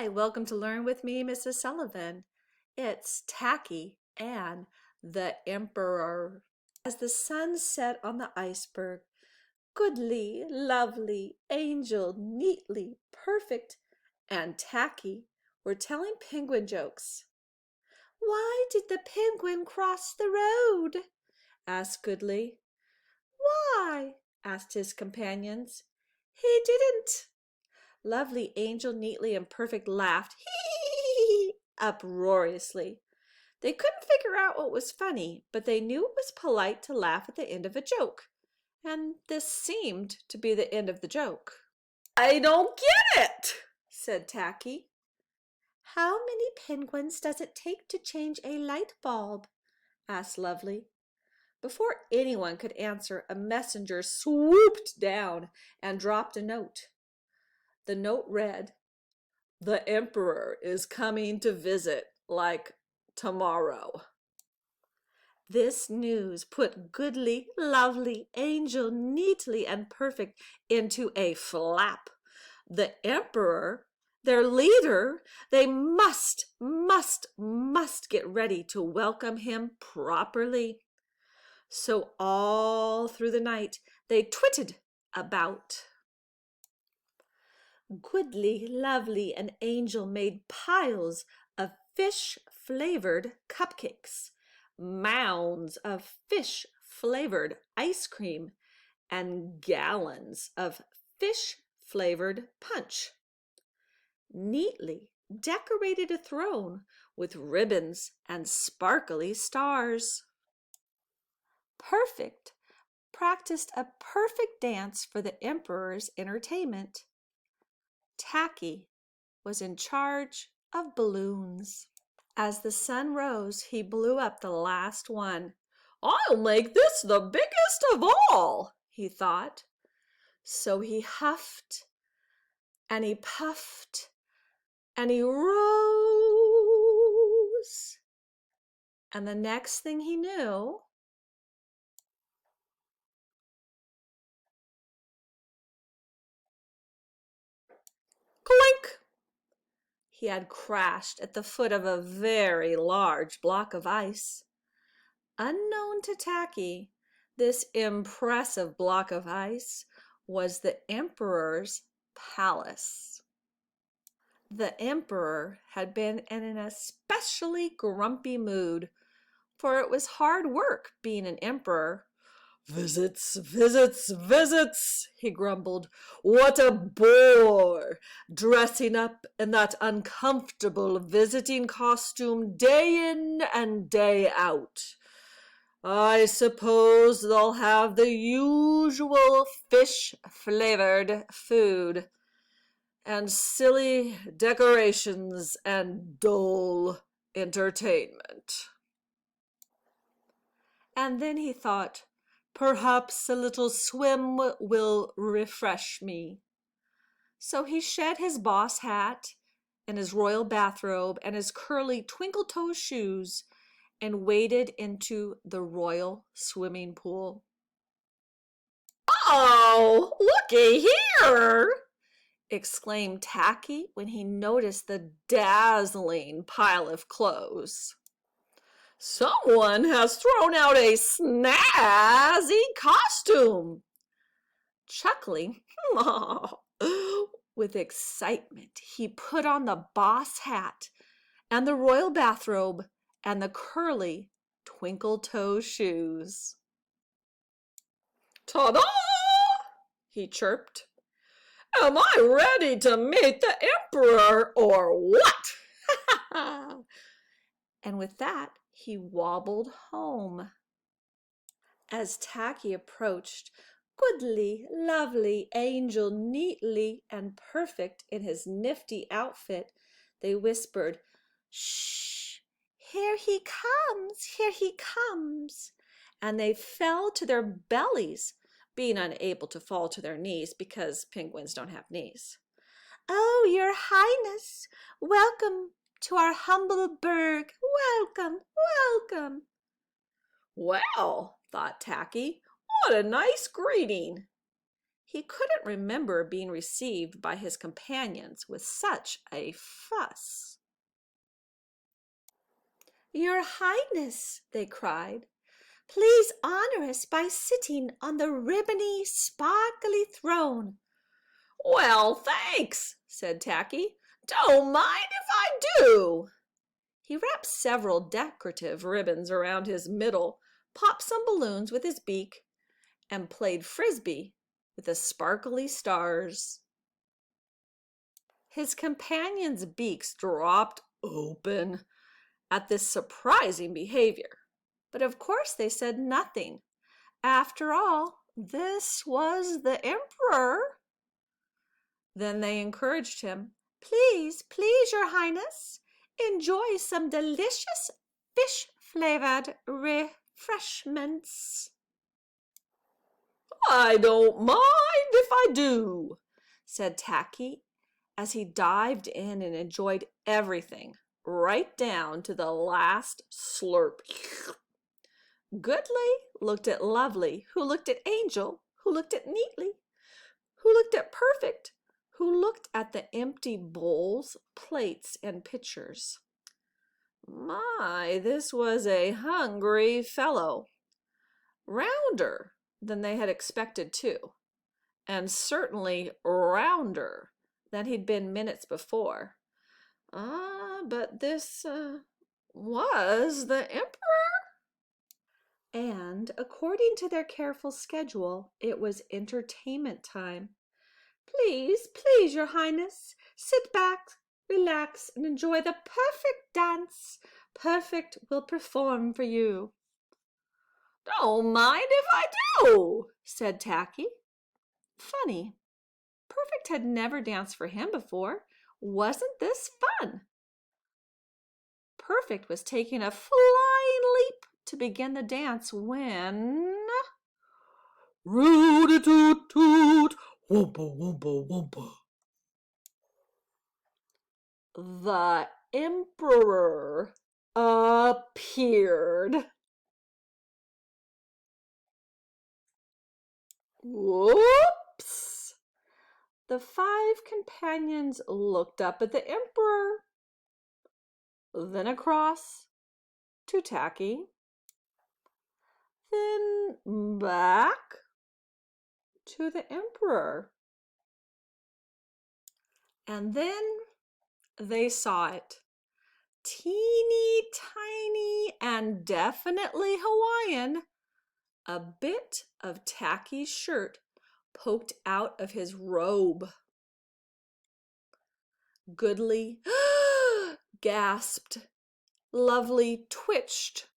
Hi, welcome to Learn with me, Mrs. Sullivan. It's Tacky and the Emperor. As the sun set on the iceberg, Goodly, Lovely, Angel, Neatly, Perfect, and Tacky were telling penguin jokes. "Why did the penguin cross the road?" asked Goodly. "Why?" asked his companions. "He didn't." Lovely, Angel, Neatly, and Perfect laughed uproariously. They couldn't figure out what was funny, but they knew it was polite to laugh at the end of a joke. And this seemed to be the end of the joke. "I don't get it," said Tacky. "How many penguins does it take to change a light bulb?" asked Lovely. Before anyone could answer, a messenger swooped down and dropped a note. The note read, "The Emperor is coming to visit, like tomorrow." This news put Goodly, Lovely, Angel, Neatly, and Perfect into a flap. The Emperor, their leader, they must get ready to welcome him properly. So all through the night they twitted about. Goodly, Lovely, and Angel made piles of fish-flavored cupcakes, mounds of fish-flavored ice cream, and gallons of fish-flavored punch. Neatly decorated a throne with ribbons and sparkly stars. Perfect practiced a perfect dance for the Emperor's entertainment. Tacky was in charge of balloons. As the sun rose, he blew up the last one. "I'll make this the biggest of all," he thought. So he huffed and he puffed and he rose. And the next thing he knew, clink! He had crashed at the foot of a very large block of ice. Unknown to Tacky, this impressive block of ice was the Emperor's palace. The Emperor had been in an especially grumpy mood, for it was hard work being an emperor. "Visits, visits, visits," he grumbled. "What a bore, dressing up in that uncomfortable visiting costume day in and day out. I suppose they'll have the usual fish-flavored food, and silly decorations and dull entertainment." And then he thought, "Perhaps a little swim will refresh me." So he shed his boss hat and his royal bathrobe and his curly twinkle-toe shoes and waded into the royal swimming pool. "Oh, looky here!" exclaimed Tacky when he noticed the dazzling pile of clothes. "Someone has thrown out a snazzy costume." Chuckling with excitement, he put on the boss hat and the royal bathrobe and the curly twinkle-toe shoes. "Ta-da!" he chirped. "Am I ready to meet the Emperor or what?" And with that, he wobbled home. As Tacky approached, Goodly, Lovely, Angel, Neatly, and Perfect in his nifty outfit, they whispered, "Shh! Here he comes! Here he comes!" And they fell to their bellies, being unable to fall to their knees because penguins don't have knees. "Oh, your Highness, welcome to our humble burg. Welcome, welcome." "Well," thought Tacky, "what a nice greeting." He couldn't remember being received by his companions with such a fuss. "Your Highness," they cried, "please honor us by sitting on the ribbony, sparkly throne." "Well, thanks," said Tacky. "Don't mind if I do." He wrapped several decorative ribbons around his middle, popped some balloons with his beak, and played frisbee with the sparkly stars. His companions' beaks dropped open at this surprising behavior, but of course they said nothing. After all, this was the emperor. Then they encouraged him. "Please, please, your Highness, enjoy some delicious fish-flavored refreshments." "I don't mind if I do," said Tacky, as he dived in and enjoyed everything, right down to the last slurp. Goodly looked at Lovely, who looked at Angel, who looked at Neatly, who looked at Perfect, who looked at the empty bowls, plates, and pitchers. My, this was a hungry fellow. Rounder than they had expected, too, and certainly rounder than he'd been minutes before. But this was the emperor. And according to their careful schedule, it was entertainment time. "Please, please, your Highness, sit back, relax, and enjoy the perfect dance Perfect will perform for you." "Don't mind if I do," said Tacky. Funny, Perfect had never danced for him before. Wasn't this fun? Perfect was taking a flying leap to begin the dance when... Root-a-toot-toot, wumpa-wumpa-wumpa. The emperor appeared. Whoops! The 5 companions looked up at the emperor, then across to Tacky, then back to the emperor. And then they saw it. Teeny tiny and definitely Hawaiian, a bit of Tacky's shirt poked out of his robe. Goodly gasped. Lovely twitched.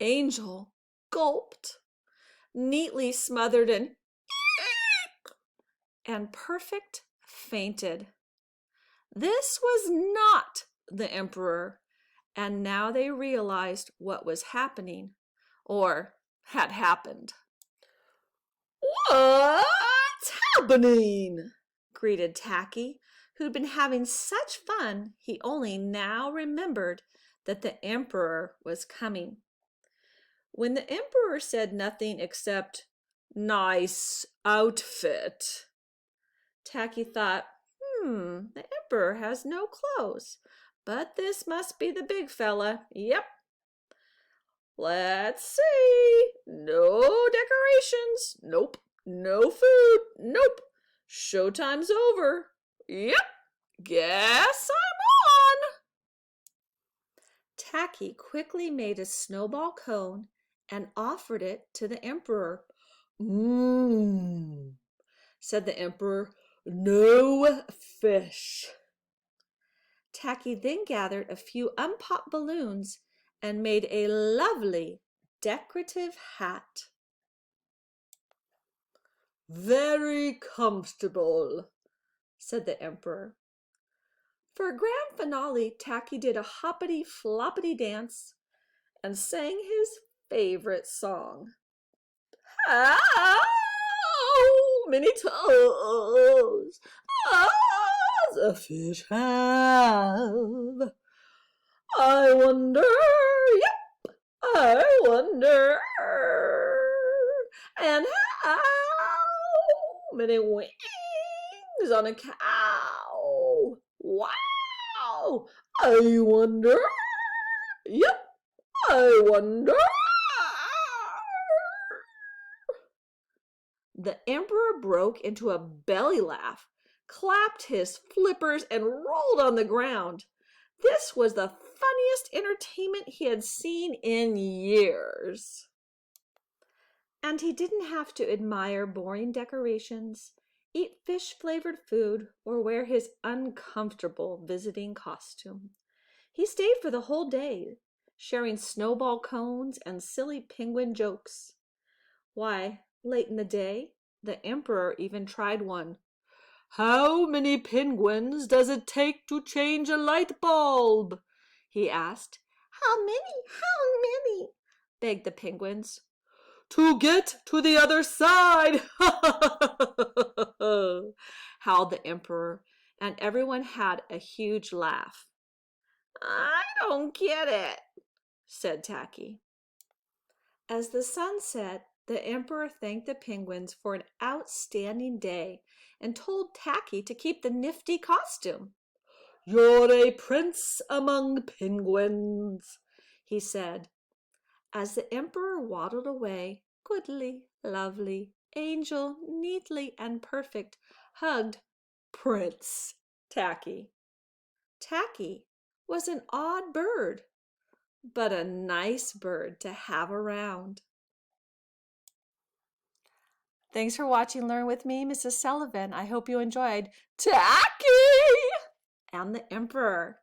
Angel gulped. Neatly smothered and Perfect fainted. This was not the emperor, and now they realized what was happening, or had happened. "What's happening?" greeted Tacky, who'd been having such fun he only now remembered that the emperor was coming. When the emperor said nothing except, "Nice outfit," Tacky thought, the emperor has no clothes, but this must be the big fella. Yep. Let's see. No decorations. Nope. No food. Nope. Showtime's over. Yep. Guess I'm on. Tacky quickly made a snowball cone and offered it to the emperor. Said the emperor. "No fish." Tacky then gathered a few unpopped balloons and made a lovely decorative hat. "Very comfortable," said the emperor. For a grand finale, Tacky did a hoppity-floppity dance and sang his favorite song. "How many toes does a fish have? I wonder, yep, I wonder. And how many wings on a cow. Wow! I wonder. Yep, I wonder. The emperor broke into a belly laugh, clapped his flippers, and rolled on the ground. This was the funniest entertainment he had seen in years. And he didn't have to admire boring decorations, eat fish-flavored food, or wear his uncomfortable visiting costume. He stayed for the whole day, sharing snowball cones and silly penguin jokes. Why, late in the day, the emperor even tried one. "How many penguins does it take to change a light bulb?" he asked. "How many? How many?" begged the penguins. "To get to the other side!" howled the emperor, and everyone had a huge laugh. "I don't get it," said Tacky. As the sun set, the emperor thanked the penguins for an outstanding day and told Tacky to keep the nifty costume. "You're a prince among penguins," he said. As the emperor waddled away, goodly, lovely, angel, neatly and perfect, hugged Prince Tacky. Tacky was an odd bird, but a nice bird to have around. Thanks for watching Learn With Me, Mrs. Sullivan. I hope you enjoyed Tacky and the Emperor.